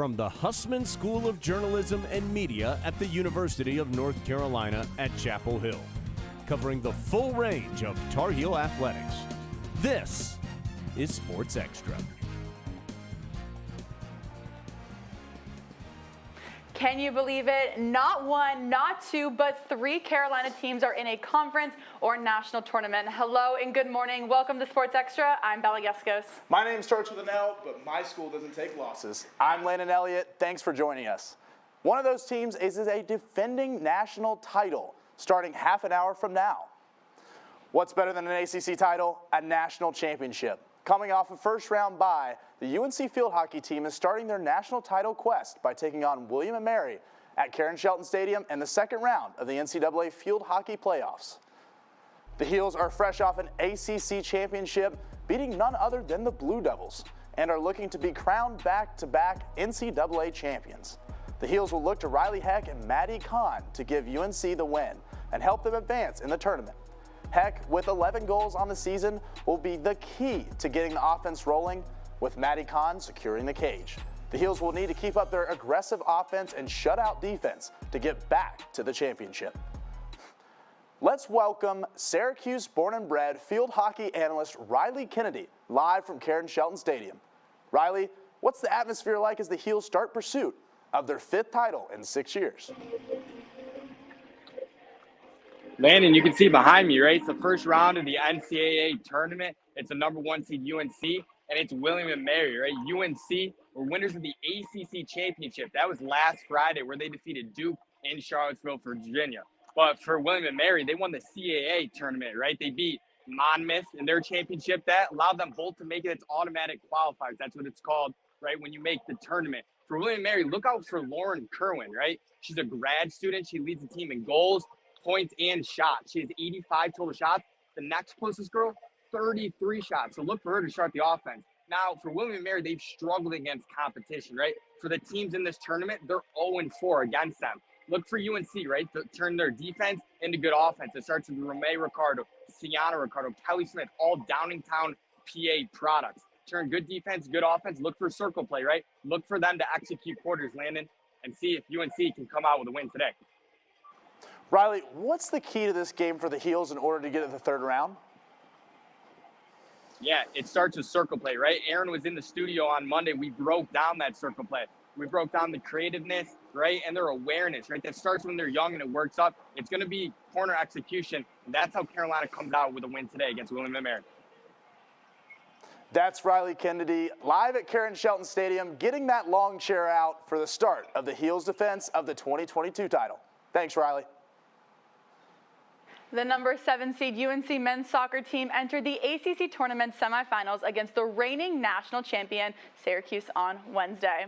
from the Hussman School of Journalism and Media at the University of North Carolina at Chapel Hill, covering the full range of Tar Heel athletics. This is Sports Extra. Can you believe it? Not one, not two, but three Carolina teams are in a conference or national tournament. Hello and good morning. Welcome to Sports Extra. I'm Bella Yeskos. My name starts with an L, but my school doesn't take losses. I'm Landon Elliott. Thanks for joining us. One of those teams is a defending national title starting half an hour from now. What's better than an ACC title? A national championship. Coming off a first-round bye, the UNC field hockey team is starting their national title quest by taking on William & Mary at Karen Shelton Stadium in the second round of the NCAA field hockey playoffs. The Heels are fresh off an ACC championship, beating none other than the Blue Devils, and are looking to be crowned back-to-back NCAA champions. The Heels will look to Riley Heck and Maddie Kahn to give UNC the win and help them advance in the tournament. Heck, with 11 goals on the season, will be the key to getting the offense rolling, with Maddie Kahn securing the cage. The Heels will need to keep up their aggressive offense and shutout defense to get back to the championship. Let's welcome Syracuse born and bred field hockey analyst Riley Kennedy, live from Karen Shelton Stadium. Riley, what's the atmosphere like as the Heels start pursuit of their fifth title in 6 years? Landon, you can see behind me, right? It's the first round of the NCAA tournament. It's the number one seed UNC, and it's William & Mary, right? UNC were winners of the ACC championship. That was last Friday where they defeated Duke in Charlottesville, Virginia. But for William & Mary, they won the CAA tournament, right? They beat Monmouth in their championship. That allowed them both to make it its automatic qualifiers. That's what it's called, right, when you make the tournament. For William & Mary, look out for Lauren Kerwin, right? She's a grad student. She leads the team in goals, points, and shots. She has 85 total shots. The next closest girl, 33 shots. So look for her to start the offense. Now, for William & Mary, they've struggled against competition, right? For the teams in this tournament, they're 0-4 against them. Look for UNC, right, to turn their defense into good offense. It starts with Romay Ricardo, Sienna Ricardo, Kelly Smith, all Downingtown, PA products. Turn good defense, good offense. Look for circle play, right? Look for them to execute quarters, Landon, and see if UNC can come out with a win today. Riley, what's the key to this game for the Heels in order to get to the third round? Yeah, it starts with circle play, right? Aaron was in the studio on Monday. We broke down that circle play. We broke down the creativeness, right, and their awareness, right? That starts when they're young and it works up. It's going to be corner execution. And that's how Carolina comes out with a win today against William & Mary. That's Riley Kennedy, live at Karen Shelton Stadium, getting that long chair out for the start of the Heels' defense of the 2022 title. Thanks, Riley. The number 7 seed UNC men's soccer team entered the ACC tournament semifinals against the reigning national champion Syracuse on Wednesday.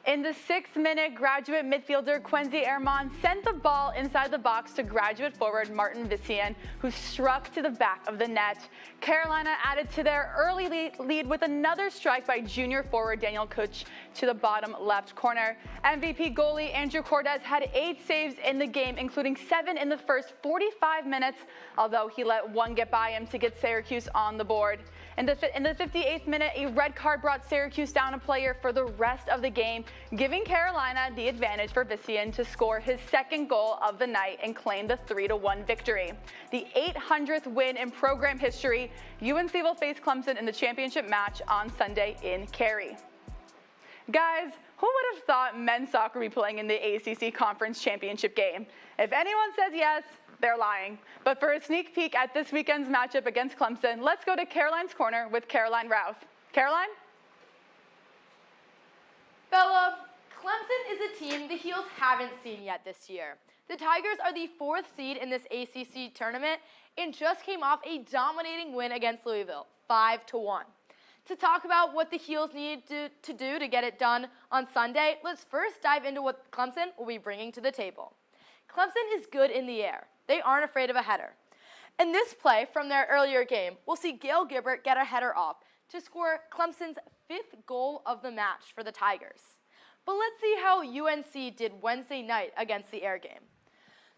In the 6th minute, graduate midfielder Quincy Herman sent the ball inside the box to graduate forward Martin Vissian, who struck to the back of the net. Carolina added to their early lead with another strike by junior forward Daniel Kuch to the bottom left corner. MVP goalie Andrew Cordes had 8 saves in the game, including 7 in the first 45 minutes, although he let 1 get by him to get Syracuse on the board. In the 58th minute, a red card brought Syracuse down a player for the rest of the game, giving Carolina the advantage for Vissian to score his second goal of the night and claim the 3-1 victory. The 800th win in program history, UNC will face Clemson in the championship match on Sunday in Cary. Guys, who would have thought men's soccer would be playing in the ACC Conference Championship game? If anyone says yes, they're lying. But for a sneak peek at this weekend's matchup against Clemson, let's go to Caroline's Corner with Caroline Routh. Caroline? Bella, Clemson is a team the Heels haven't seen yet this year. The Tigers are the 4th seed in this ACC tournament and just came off a dominating win against Louisville, 5-1. To talk about what the Heels need to do to get it done on Sunday, let's first dive into what Clemson will be bringing to the table. Clemson is good in the air. They aren't afraid of a header. In this play from their earlier game, we'll see Gail Gibbert get a header off to score Clemson's 5th goal of the match for the Tigers. But let's see how UNC did Wednesday night against the air game.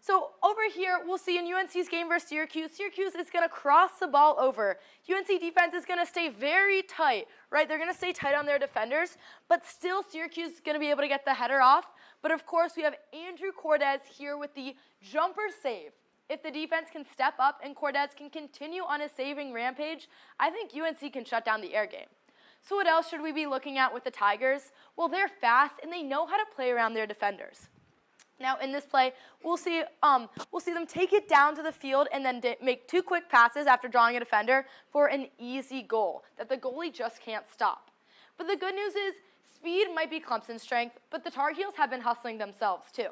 So over here, we'll see in UNC's game versus Syracuse, Syracuse is going to cross the ball over. UNC defense is going to stay very tight, right? They're going to stay tight on their defenders, but still Syracuse is going to be able to get the header off. But of course, we have Andrew Cordes here with the jumper save. If the defense can step up and Cordes can continue on his saving rampage, I think UNC can shut down the air game. So what else should we be looking at with the Tigers? Well, they're fast and they know how to play around their defenders. Now in this play, we'll see them take it down to the field and then make 2 quick passes after drawing a defender for an easy goal that the goalie just can't stop. But the good news is speed might be Clemson's strength, but the Tar Heels have been hustling themselves too.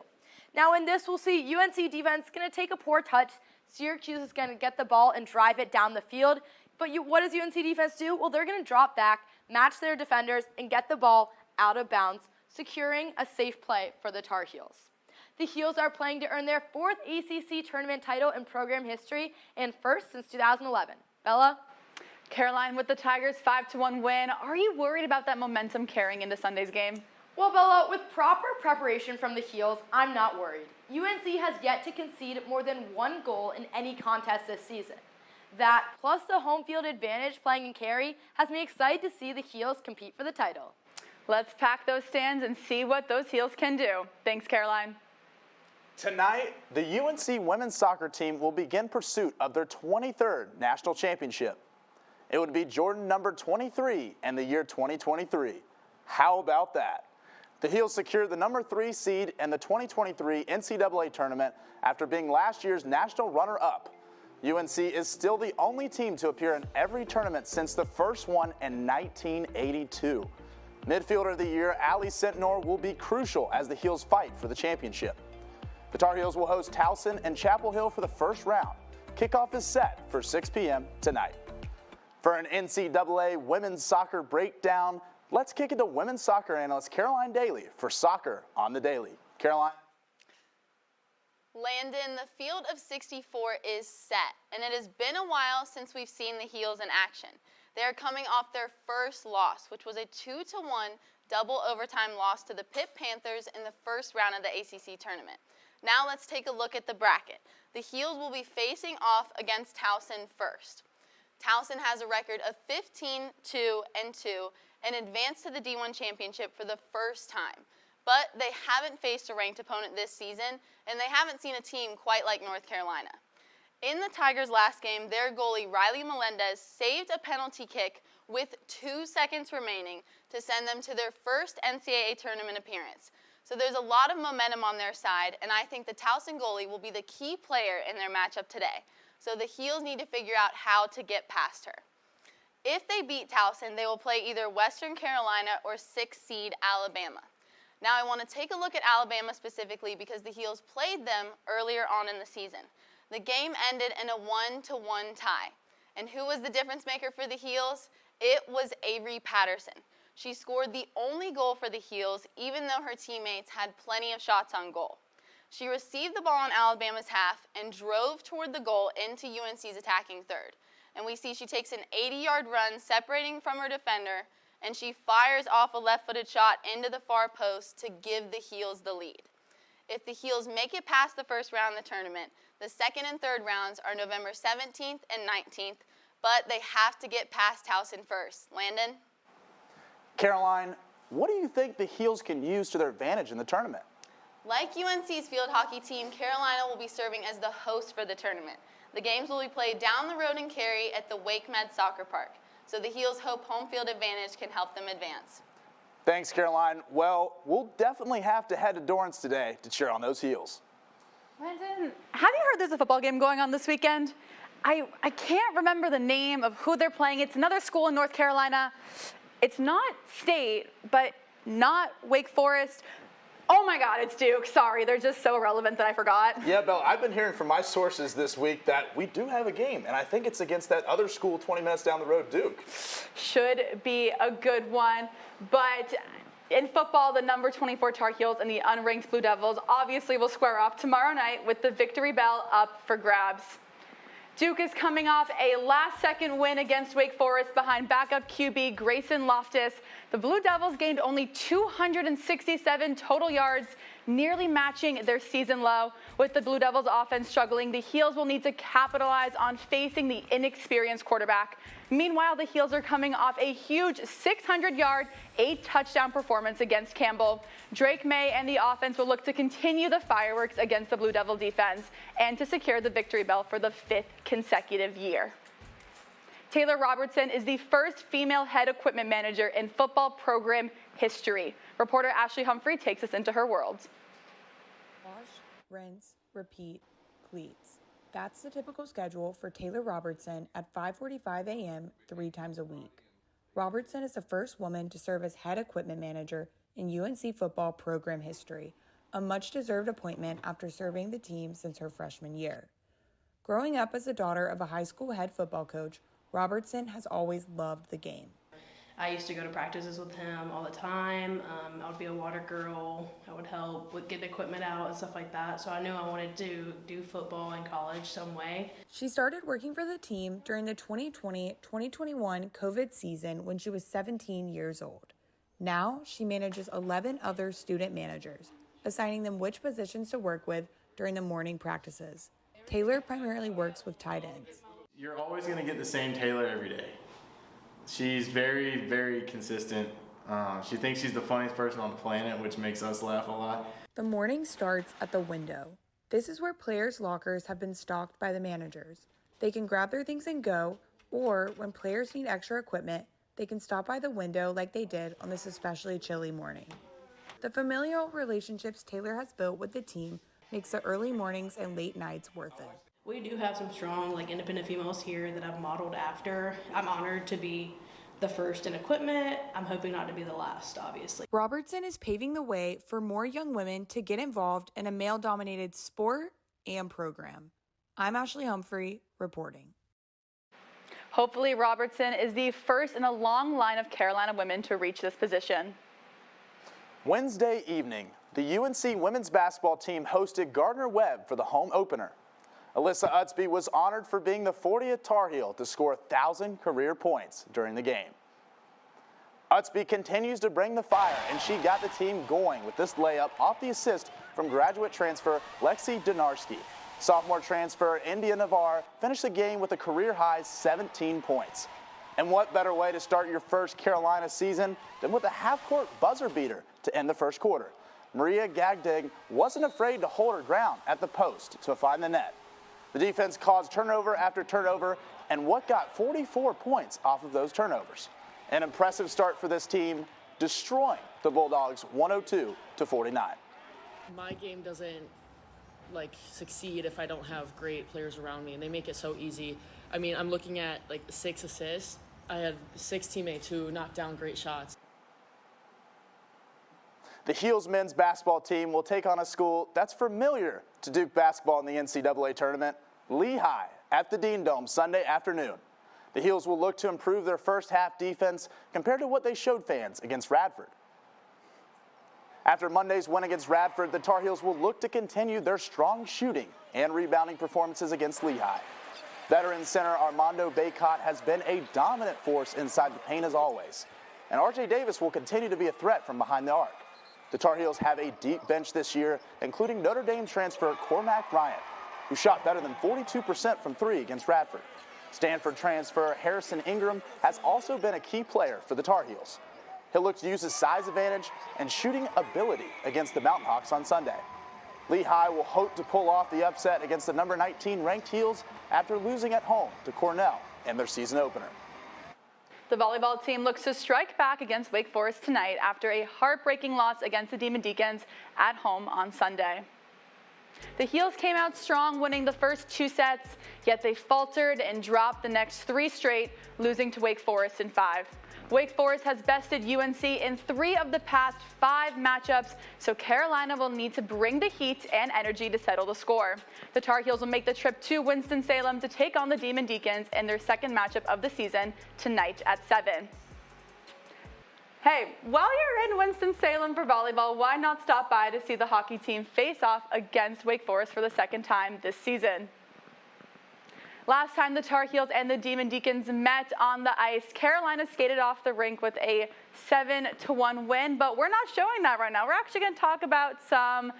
Now in this, we'll see UNC defense going to take a poor touch. Syracuse is going to get the ball and drive it down the field. But what does UNC defense do? Well, they're going to drop back, match their defenders, and get the ball out of bounds, securing a safe play for the Tar Heels. The Heels are playing to earn their 4th ACC tournament title in program history and first since 2011. Bella? Caroline, with the Tigers' 5-1 win, are you worried about that momentum carrying into Sunday's game? Well, Bella, with proper preparation from the Heels, I'm not worried. UNC has yet to concede more than 1 goal in any contest this season. That, plus the home field advantage playing in Cary, has me excited to see the Heels compete for the title. Let's pack those stands and see what those Heels can do. Thanks, Caroline. Tonight, the UNC women's soccer team will begin pursuit of their 23rd national championship. It would be Jordan number 23 in the year 2023. How about that? The Heels secured the number 3 seed in the 2023 NCAA tournament after being last year's national runner-up. UNC is still the only team to appear in every tournament since the first one in 1982. Midfielder of the year, Ali Sentnor, will be crucial as the Heels fight for the championship. The Tar Heels will host Towson and Chapel Hill for the first round. Kickoff is set for 6 p.m. tonight. For an NCAA women's soccer breakdown, let's kick it to women's soccer analyst Caroline Daly for Soccer on the Daily. Caroline? Landon, the field of 64 is set, and it has been a while since we've seen the Heels in action. They are coming off their first loss, which was a 2-1 double overtime loss to the Pitt Panthers in the first round of the ACC tournament. Now let's take a look at the bracket. The Heels will be facing off against Towson first. Towson has a record of 15-2-2 and advanced to the D1 championship for the first time. But they haven't faced a ranked opponent this season, and they haven't seen a team quite like North Carolina. In the Tigers' last game, their goalie, Riley Melendez, saved a penalty kick with 2 seconds remaining to send them to their first NCAA tournament appearance. So there's a lot of momentum on their side, and I think the Towson goalie will be the key player in their matchup today. So the Heels need to figure out how to get past her. If they beat Towson, they will play either Western Carolina or 6th seed Alabama. Now I want to take a look at Alabama specifically because the Heels played them earlier on in the season. The game ended in a 1-1 tie. And who was the difference maker for the Heels? It was Avery Patterson. She scored the only goal for the Heels, even though her teammates had plenty of shots on goal. She received the ball in Alabama's half and drove toward the goal into UNC's attacking third. And we see she takes an 80-yard run separating from her defender, and she fires off a left-footed shot into the far post to give the Heels the lead. If the Heels make it past the first round of the tournament, the second and third rounds are November 17th and 19th, but they have to get past Towson first. Landon? Caroline, what do you think the Heels can use to their advantage in the tournament? Like UNC's field hockey team, Carolina will be serving as the host for the tournament. The games will be played down the road in Cary at the Wake Med Soccer Park. So the Heels hope home field advantage can help them advance. Thanks, Caroline. Well, we'll definitely have to head to Dorrance today to cheer on those Heels. Landon, have you heard there's a football game going on this weekend? I can't remember the name of who they're playing. It's another school in North Carolina. It's not State, but not Wake Forest. Oh my God, it's Duke. Sorry, they're just so irrelevant that I forgot. Yeah, Belle, I've been hearing from my sources this week that we do have a game, and I think it's against that other school 20 minutes down the road, Duke. Should be a good one, but in football, the number 24 Tar Heels and the unranked Blue Devils obviously will square off tomorrow night with the victory bell up for grabs. Duke is coming off a last-second win against Wake Forest behind backup QB Grayson Loftus The Blue Devils gained only 267 total yards, nearly matching their season low. With the Blue Devils offense struggling, the Heels will need to capitalize on facing the inexperienced quarterback. Meanwhile, the Heels are coming off a huge 600-yard, 8-touchdown performance against Campbell. Drake May and the offense will look to continue the fireworks against the Blue Devil defense and to secure the victory bell for the 5th consecutive year. Taylor Robertson is the first female head equipment manager in football program history. Reporter Ashley Humphrey takes us into her world. Wash, rinse, repeat, cleats. That's the typical schedule for Taylor Robertson at 5:45 a.m. 3 times a week. Robertson is the first woman to serve as head equipment manager in UNC football program history, a much-deserved appointment after serving the team since her freshman year. Growing up as the daughter of a high school head football coach, Robertson has always loved the game. I used to go to practices with him all the time. I would be a water girl. I would help with getting equipment out and stuff like that. So I knew I wanted to do football in college some way. She started working for the team during the 2020-2021 COVID season when she was 17 years old. Now she manages 11 other student managers, assigning them which positions to work with during the morning practices. Taylor primarily works with tight ends. You're always going to get the same Taylor every day. She's very, very consistent. She thinks she's the funniest person on the planet, which makes us laugh a lot. The morning starts at the window. This is where players' lockers have been stocked by the managers. They can grab their things and go, or when players need extra equipment, they can stop by the window like they did on this especially chilly morning. The familial relationships Taylor has built with the team makes the early mornings and late nights worth it. We do have some strong independent females here that I've modeled after. I'm honored to be the first in equipment. I'm hoping not to be the last, obviously. Robertson is paving the way for more young women to get involved in a male-dominated sport and program. I'm Ashley Humphrey, reporting. Hopefully, Robertson is the first in a long line of Carolina women to reach this position. Wednesday evening, the UNC women's basketball team hosted Gardner-Webb for the home opener. Alyssa Utsby was honored for being the 40th Tar Heel to score 1,000 career points during the game. Utsby continues to bring the fire, and she got the team going with this layup off the assist from graduate transfer Lexi Donarski. Sophomore transfer India Navarre finished the game with a career-high 17 points. And what better way to start your first Carolina season than with a half-court buzzer beater to end the first quarter? Maria Gagdig wasn't afraid to hold her ground at the post to find the net. The defense caused turnover after turnover, and what got 44 points off of those turnovers. An impressive start for this team, destroying the Bulldogs 102-49. My game doesn't succeed if I don't have great players around me, and they make it so easy. I mean, I'm looking at 6 assists. I had 6 teammates who knocked down great shots. The Heels men's basketball team will take on a school that's familiar to Duke basketball in the NCAA tournament, Lehigh, at the Dean Dome Sunday afternoon. The Heels will look to improve their first half defense compared to what they showed fans against Radford. After Monday's win against Radford, the Tar Heels will look to continue their strong shooting and rebounding performances against Lehigh. Veteran center Armando Baycott has been a dominant force inside the paint as always, and RJ Davis will continue to be a threat from behind the arc. The Tar Heels have a deep bench this year, including Notre Dame transfer Cormac Bryant, who shot better than 42% from 3 against Radford. Stanford transfer Harrison Ingram has also been a key player for the Tar Heels. He'll look to use his size advantage and shooting ability against the Mountain Hawks on Sunday. Lehigh will hope to pull off the upset against the number 19 ranked Heels after losing at home to Cornell in their season opener. The volleyball team looks to strike back against Wake Forest tonight after a heartbreaking loss against the Demon Deacons at home on Sunday. The Heels came out strong, winning the first 2 sets, yet they faltered and dropped the next 3 straight, losing to Wake Forest in 5. Wake Forest has bested UNC in 3 of the past 5 matchups, so Carolina will need to bring the heat and energy to settle the score. The Tar Heels will make the trip to Winston-Salem to take on the Demon Deacons in their second matchup of the season tonight at 7. Hey, while you're in Winston-Salem for volleyball, why not stop by to see the hockey team face off against Wake Forest for the second time this season? Last time the Tar Heels and the Demon Deacons met on the ice, Carolina skated off the rink with a 7-1 win, but we're not showing that right now. We're actually going to talk about some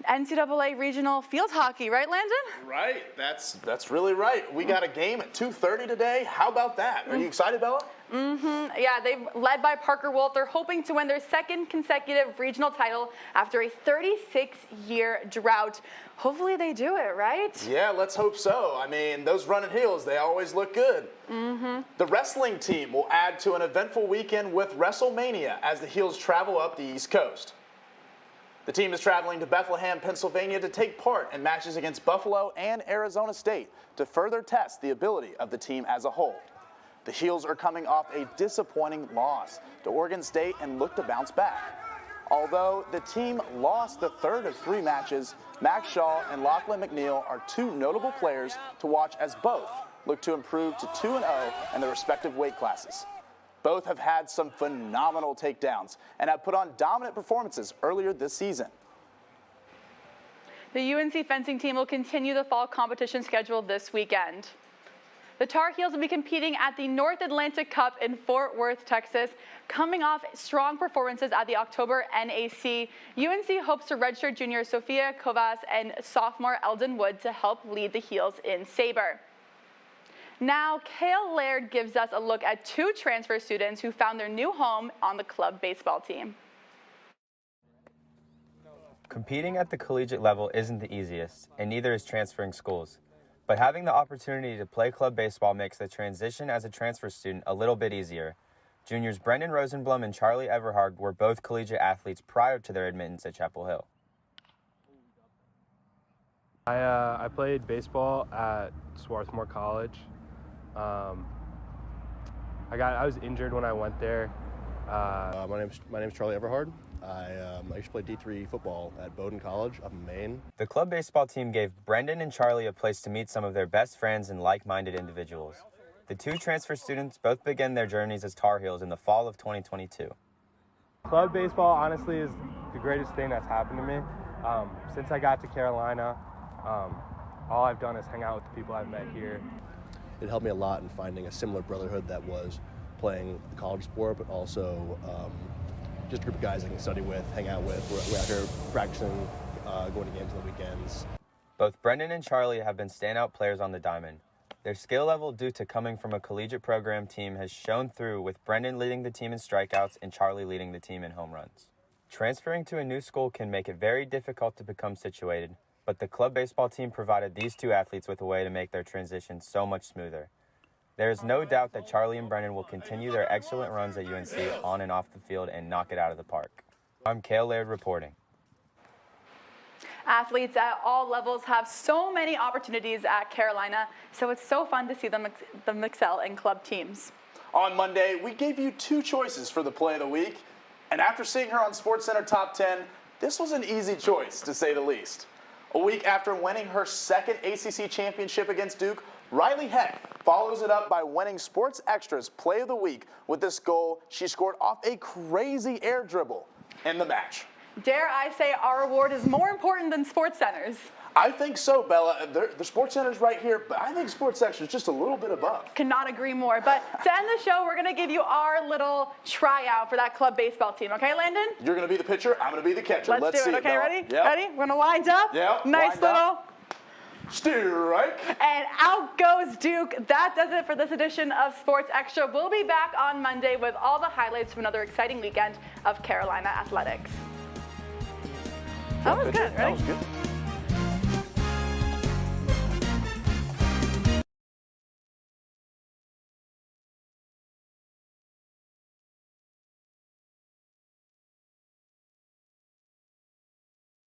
NCAA regional field hockey, right, Landon? Right, that's really right. We got a game at 2:30 today. How about that? Are you excited, Bella? Yeah, they've led by Parker Wolf. They're hoping to win their second consecutive regional title after a 36-year drought. Hopefully they do it, right? Yeah, let's hope so. I mean, those running heels, they always look good. The wrestling team will add to an eventful weekend with WrestleMania as the Heels travel up the East Coast. The team is traveling to Bethlehem, Pennsylvania to take part in matches against Buffalo and Arizona State to further test the ability of the team as a whole. The Heels are coming off a disappointing loss to Oregon State and look to bounce back. Although the team lost the third of 3 matches, Max Shaw and Lachlan McNeil are 2 notable players to watch as both look to improve to 2-0 in their respective weight classes. Both have had some phenomenal takedowns and have put on dominant performances earlier this season. The UNC fencing team will continue the fall competition schedule this weekend. The Tar Heels will be competing at the North Atlantic Cup in Fort Worth, Texas. Coming off strong performances at the October NAC, UNC hopes to redshirt junior Sophia Kovas and sophomore Eldon Wood to help lead the Heels in Sabre. Now, Kale Laird gives us a look at 2 transfer students who found their new home on the club baseball team. Competing at the collegiate level isn't the easiest, and neither is transferring schools. But having the opportunity to play club baseball makes the transition as a transfer student a little bit easier. Juniors Brendan Rosenblum and Charlie Everhard were both collegiate athletes prior to their admittance at Chapel Hill. I played baseball at Swarthmore College. I was injured when I went there. My name's Charlie Everhard. I used to play D3 football at Bowdoin College up in Maine. The club baseball team gave Brendan and Charlie a place to meet some of their best friends and like-minded individuals. The 2 transfer students both began their journeys as Tar Heels in the fall of 2022. Club baseball, honestly, is the greatest thing that's happened to me. Since I got to Carolina, all I've done is hang out with the people I've met here. It helped me a lot in finding a similar brotherhood that was playing the college sport, but also just a group of guys I can study with, hang out with. We're out here practicing, going to games on the weekends. Both Brendan and Charlie have been standout players on the diamond. Their skill level due to coming from a collegiate program team has shown through, with Brendan leading the team in strikeouts and Charlie leading the team in home runs. Transferring to a new school can make it very difficult to become situated, but the club baseball team provided these 2 athletes with a way to make their transition so much smoother. There is no doubt that Charlie and Brendan will continue their excellent runs at UNC on and off the field and knock it out of the park. I'm Kale Laird reporting. Athletes at all levels have so many opportunities at Carolina, so it's so fun to see them excel in club teams. On Monday, we gave you 2 choices for the play of the week, and after seeing her on SportsCenter Top 10, this was an easy choice, to say the least. A week after winning her 2nd ACC championship against Duke, Riley Heck follows it up by winning Sports Extra's Play of the Week with this goal. She scored off a crazy air dribble in the match. Dare I say our award is more important than SportsCenter's? I think so, Bella. The SportsCenter's right here, but I think Sports Extra is just a little bit above. Cannot agree more. But to end the show, we're going to give you our little tryout for that club baseball team. Okay, Landon? You're going to be the pitcher. I'm going to be the catcher. Let's do it. see Okay, Bella. ready? Yep. Ready? We're going to wind up. Yep. Nice wind little. Up. Strike. And out goes Duke. That does it for this edition of Sports Extra. We'll be back on Monday with all the highlights from another exciting weekend of Carolina athletics. That was good, right? That was good.